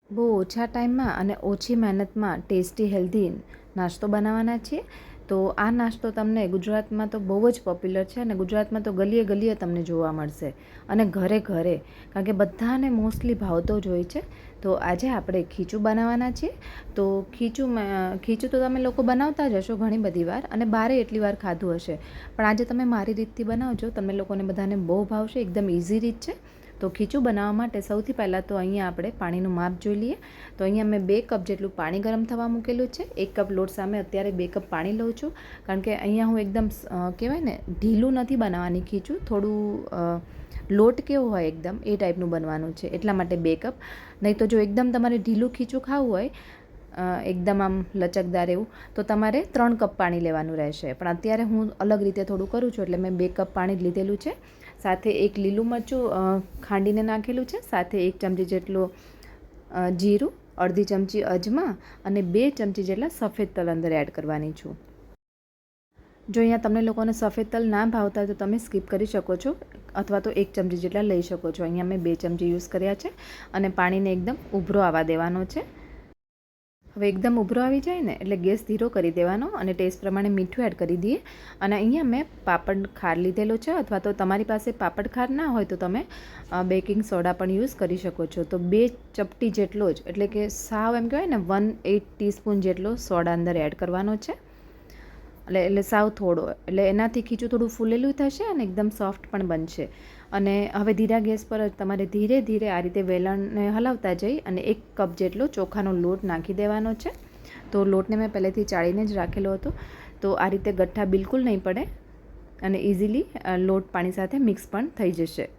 બહુ ઓછા ટાઈમમાં અને ઓછી મહેનતમાં ટેસ્ટી હેલ્ધી નાસ્તો બનાવવાના છીએ. તો આ નાસ્તો તમને ગુજરાતમાં તો બહુ જ પોપ્યુલર છે અને ગુજરાતમાં તો ગલીએ ગલીએ તમને જોવા મળશે અને ઘરે ઘરે, કારણ કે બધાને મોસ્ટલી ભાવતો જ હોય છે. તો આજે આપણે ખીચું બનાવવાના છીએ. તો ખીચું તો તમે લોકો બનાવતા જ હશો ઘણી બધી વાર અને બારે એટલી વાર ખાધું હશે, પણ આજે તમે મારી રીતથી બનાવજો, તમે લોકોને બધાને બહુ ભાવશે. એકદમ ઇઝી રીત છે. તો ખીચું બનાવવા માટે સૌથી પહેલાં તો અહીંયા આપણે પાણીનું માપ જોઈ લઈએ. તો અહીંયા મેં 2 કપ જેટલું પાણી ગરમ થવા મૂકેલું છે. 1 કપ લોટ સામે અત્યારે 2 કપ પાણી લઉં છું, કારણ કે અહીંયા હું એકદમ કહેવાય ને ઢીલું નથી બનાવવાની ખીચું, થોડું લોટ કેવો હોય એકદમ એ ટાઈપનું બનવાનું છે, એટલા માટે 2 કપ. નહીં તો જો એકદમ તમારે ઢીલું ખીચું ખાવું હોય એકદમ આમ લચકદાર એવું, તો તમારે 3 કપ પાણી લેવાનું રહેશે. પણ અત્યારે હું અલગ રીતે થોડું કરું છું એટલે મેં 2 કપ પાણી લીધેલું છે. સાથે 1 લીલું મરચું ખાંડીને નાખેલું છે, સાથે 1 ચમચી જેટલું જીરું, અડધી ચમચી અજમા અને 2 ચમચી જેટલા સફેદ તલ અંદર એડ કરવાની છું. જો અહીંયા તમને લોકોને સફેદ તલ ના ભાવતા હોય તો તમે સ્કીપ કરી શકો છો, અથવા તો 1 ચમચી જેટલા લઈ શકો છો. અહીંયા મેં 2 ચમચી યુઝ કર્યા છે અને પાણીને એકદમ ઉભરો આવવા દેવાનો છે. હવે એકદમ ઉભરો આવી જાય ને એટલે ગેસ ધીરો કરી દેવાનો અને ટેસ્ટ પ્રમાણે મીઠું એડ કરી દઈએ. અને અહીંયા મેં પાપડ ખાર લીધેલો છે, અથવા તો તમારી પાસે પાપડ ખાર ના હોય તો તમે બેકિંગ સોડા પણ યુઝ કરી શકો છો. તો 2 ચપટી જેટલો જ, એટલે કે સાવ એમ કહેવાય ને 1/8 ટીસ્પૂન જેટલો સોડા અંદર એડ કરવાનો છે. એટલે સાવ થોડો, એટલે એનાથી ખીચું થોડું ફૂલેલું થશે અને એકદમ સોફ્ટ પણ બનશે. અને હવે ધીરા ગેસ પર તમારે ધીરે ધીરે આ રીતે વેલણને હલાવતા જઈ અને 1 કપ જેટલો ચોખાનો લોટ નાખી દેવાનો છે. તો લોટને મેં પહેલેથી ચાળીને જ રાખેલો હતો, તો આ રીતે ગઠ્ઠા બિલકુલ નહીં પડે અને ઇઝીલી લોટ પાણી સાથે મિક્સ પણ થઈ જશે.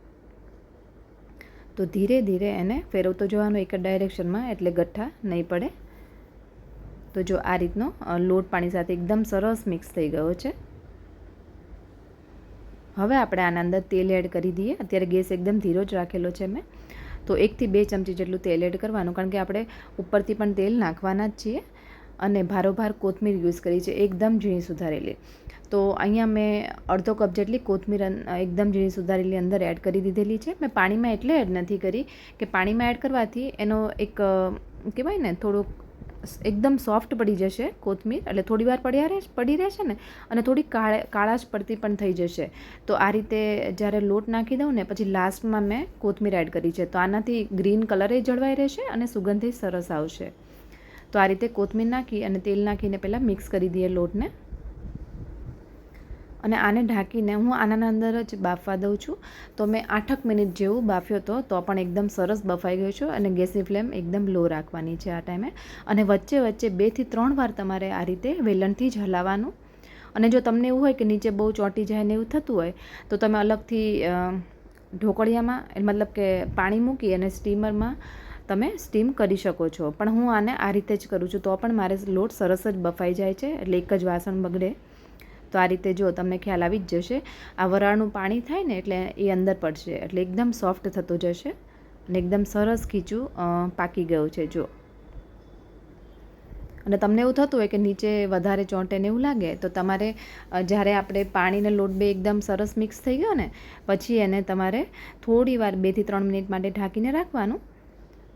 તો ધીરે ધીરે એને ફેરવતો જવાનું એક જ ડાયરેક્શનમાં, એટલે ગઠ્ઠા નહીં પડે. તો જો આ રીતનો લોટ પાણી સાથે એકદમ સરસ મિક્સ થઈ ગયો છે. હવે આપણે આના અંદર તેલ એડ કરી દઈએ. અત્યારે ગેસ એકદમ ધીરો જ રાખેલો છે મેં. તો 1 થી 2 ચમચી જેટલું તેલ એડ કરવાનું, કારણ કે આપણે ઉપરથી પણ તેલ નાખવાના જ છીએ. અને ભારોભાર કોથમીર યુઝ કરી છે, એકદમ ઝીણી સુધારેલી. તો અહીંયા મેં અડધો કપ જેટલી કોથમીર એકદમ ઝીણી સુધારેલી અંદર એડ કરી દીધેલી છે. મેં પાણીમાં એટલે એડ નથી કરી કે પાણીમાં એડ કરવાથી એનો એક કહેવાય ને થોડુંક એકદમ સોફ્ટ પડી જશે કોથમીર, એટલે થોડી વાર પડી રહેશે ને અને થોડી કાળાશ પડતી પણ થઈ જશે. તો આ રીતે જ્યારે લોટ નાખી દઉં ને પછી લાસ્ટમાં મેં કોથમીર એડ કરી છે, તો આનાથી ગ્રીન કલરે જળવાઈ રહેશે અને સુગંધે સરસ આવશે. તો આ રીતે કોથમીર નાખી અને તેલ નાખીને પહેલાં મિક્સ કરી દઈએ લોટને. અને આને ઢાંકીને હું આના અંદર જ બાફવા દઉં છું. તો મેં 8 મિનિટ જેવું બાફ્યો હતો, તો પણ એકદમ સરસ બફાઈ ગયો છે. અને ગેસની ફ્લેમ એકદમ લો રાખવાની છે આ ટાઈમે. અને વચ્ચે વચ્ચે 2 થી 3 વાર તમારે આ રીતે વેલણથી જ હલાવવાનું. અને જો તમને એવું હોય કે નીચે બહુ ચોંટી જાય ને એવું થતું હોય તો તમે અલગથી ઢોકળિયામાં, મતલબ કે પાણી મૂકી અને સ્ટીમરમાં તમે સ્ટીમ કરી શકો છો. પણ હું આને આ રીતે જ કરું છું, તો પણ મારે લોટ સરસ જ બફાઈ જાય છે, એટલે એક જ વાસણ બગડે. તો આ રીતે જો તમને ખ્યાલ આવી જ જશે. આ વરાળનું પાણી થાય ને એટલે એ અંદર પડશે, એટલે એકદમ સોફ્ટ થતો જશે અને એકદમ સરસ ખીચું પાકી ગયું છે જો. અને તમને એવું થતું હોય કે નીચે વધારે ચોંટે ને એવું લાગે, તો તમારે જ્યારે આપણે પાણીને લોટ બે એકદમ સરસ મિક્સ થઈ ગયો ને પછી એને તમારે થોડી વાર 2 થી 3 મિનિટ માટે ઢાંકીને રાખવાનું.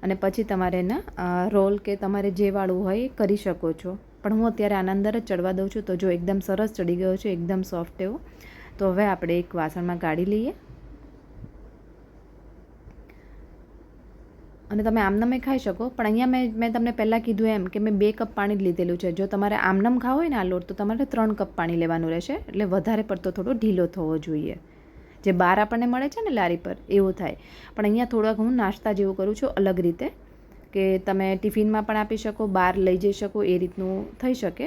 અને પછી તમારે એના રોલ કે તમારે જે વાળવું હોય એ કરી શકો છો. પણ હું અત્યારે આના અંદર જ ચડવા દઉં છું. તો જો એકદમ સરસ ચડી ગયો છે, એકદમ સોફ્ટ એવો. તો હવે આપણે એક વાસણમાં કાઢી લઈએ. અને તમે આમનમે ખાઈ શકો, પણ અહીંયા મેં તમને પહેલાં કીધું એમ કે મેં 2 કપ પાણી જ લીધેલું છે. જો તમારે આમનમ ખાવો હોય ને આ લોટ, તો તમારે 3 કપ પાણી લેવાનું રહેશે, એટલે વધારે પડતો થોડો ઢીલો થવો જોઈએ. જે બહાર આપણને મળે છે ને લારી પર એવું થાય. પણ અહીંયા થોડાક હું નાસ્તા જેવું કરું છું અલગ રીતે, કે તમે ટિફિનમાં પણ આપી શકો, બહાર લઈ જઈ શકો, એ રીતનું થઈ શકે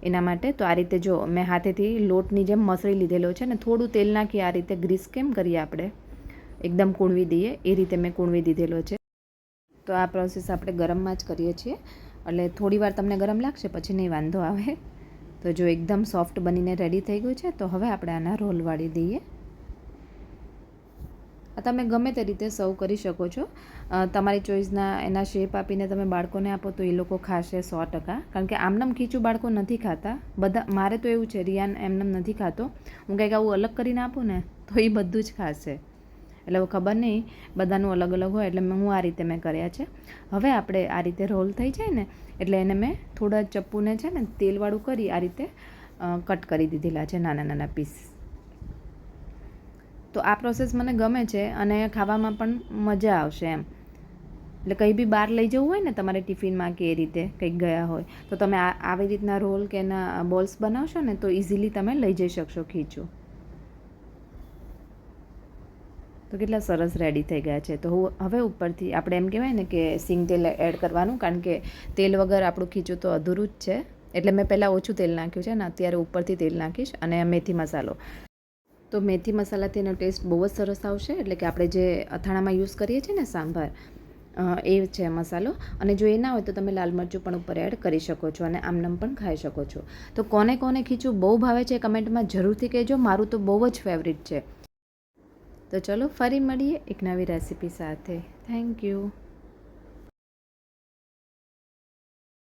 એના માટે. તો આ રીતે જો મેં હાથેથી લોટની જેમ મસળી લીધેલો છે ને થોડું તેલ નાખી આ રીતે ગ્રીસ કેમ કરીએ આપણે, એકદમ કૂણવી દઈએ એ રીતે મેં કૂણવી દીધેલો છે. તો આ પ્રોસેસ આપણે ગરમમાં જ કરીએ છીએ, એટલે થોડી વાર તમને ગરમ લાગશે પછી નહીં વાંધો આવે. તો જો એકદમ સોફ્ટ બનીને રેડી થઈ ગયું છે. તો હવે આપણે આના રોલ વાળી દઈએ. આ તમે ગમે તે રીતે સર્વ કરી શકો છો. તમારી ચોઈસના એના શેપ આપીને તમે બાળકોને આપો તો એ લોકો ખાશે 100%. કારણ કે આમનમ ખીચું બાળકો નથી ખાતા બધા. મારે તો એવું છે, રિયાન એમનમ નથી ખાતો. હું કંઈક આવું અલગ કરીને આપું ને તો એ બધું જ ખાશે. એટલે ખબર નહીં બધાનું અલગ અલગ હોય, એટલે હું આ રીતે મેં કર્યા છે. હવે આપણે આ રીતે રોલ થઈ જાય ને એટલે એને મેં થોડા ચપ્પુને છે ને તેલવાળું કરી આ રીતે કટ કરી દીધેલા છે નાના નાના પીસ. તો આ પ્રોસેસ મને ગમે છે અને ખાવામાં પણ મજા આવશે એમ. એટલે કંઈ બી બહાર લઈ જવું હોય ને તમારે ટિફિનમાં કે એ રીતે કંઈક ગયા હોય તો તમે આવી રીતના રોલ કે એના બોલ્સ બનાવશો ને તો ઇઝીલી તમે લઈ જઈ શકશો ખીચું. તો કેટલા સરસ રેડી થઈ ગયા છે. તો હવે ઉપરથી આપણે એમ કહેવાય ને કે સિંગ તેલ એડ કરવાનું, કારણ કે તેલ વગર આપણું ખીચું તો અધૂરું જ છે. એટલે મેં પહેલાં ઓછું તેલ નાખ્યું છે ને અત્યારે ઉપરથી તેલ નાખીશ. અને મેથી મસાલો, તો મેથી મસાલાથી એનો ટેસ્ટ બહુ જ સરસ આવશે. એટલે કે આપણે જે અથાણામાં યુઝ કરીએ છીએ ને સાંભાર, એ છે મસાલો. અને જો એ ના હોય તો તમે લાલ મરચું પણ ઉપર એડ કરી શકો છો અને આમનામ પણ ખાઈ શકો છો. તો કોને કોને ખીચું બહુ ભાવે છે કમેન્ટમાં જરૂરથી કહેજો. મારું તો બહુ જ ફેવરિટ છે. તો ચલો ફરી મળીએ એક નવી રેસીપી સાથે. Thank you.